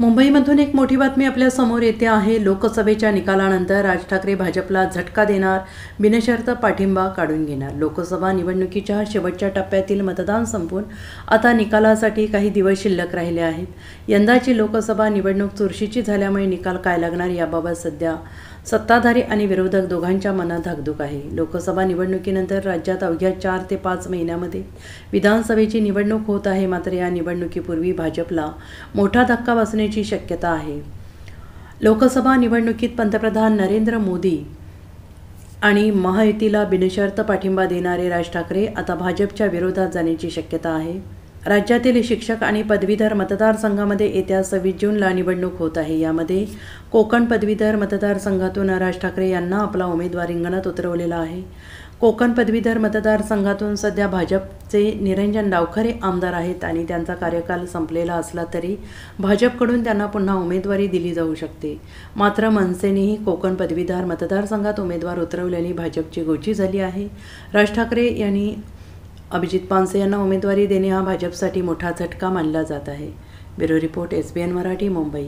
मुंबईमधून एक मोठी बातमी आपल्या समोर येते आहे। लोकसभेच्या निकालानंतर राज ठाकरे भाजपला झटका देणार, बिनशर्त पाठिंबा काढून घेणार। लोकसभा निवडणुकीच्या शेवटच्या टप्प्यातील मतदान संपून आता निकालासाठी काही दिवस शिल्लक राहिले आहेत। यंदाची लोकसभा निवडणूक चुरशीची झाल्यामुळे निकाल काय लागणार याबाबत सध्या सत्ताधारी आणि विरोधक दोघांच्या मनात धाकधूक आहे। लोकसभा निवडणुकीनंतर राज्यात अवघ्या 4 ते 5 महिन्यामध्ये विधानसभेची निवडणूक होत आहे। मात्र या निवडणुकीपूर्वी भाजपला मोठा धक्का बसण्याची शक्यता आहे। लोकसभा निवडणुकीत पंतप्रधान नरेंद्र मोदी आणि महायुतीला बिनशर्त पाठिंबा देणारे राज ठाकरे आता भाजपच्या विरोधात जाण्याची शक्यता आहे। राज्यातील शिक्षक आणि पदवीधर मतदारसंघामध्ये येत्या 26 जूनला निवडणूक होत आहे। यामध्ये कोकण पदवीधर मतदारसंघातून राज ठाकरे यांना आपला उमेदवार रिंगणात उतरवलेला आहे। कोकण पदवीधर मतदारसंघातून सध्या भाजपचे निरंजन डावखरे आमदार आहेत आणि त्यांचा कार्यकाल संपलेला असला तरी भाजपकडून त्यांना पुन्हा उमेदवारी दिली जाऊ शकते। मात्र मनसेनेही कोकण पदवीधर मतदारसंघात उमेदवार उतरवल्याने भाजपची गोची झाली आहे। राज ठाकरे यांनी अभिजित पानसे यांना उमेदवारी देणे हा भाजपसाठी मोठा झटका मानला जात आहे। Bureau report, SBN Marathi, Mumbai.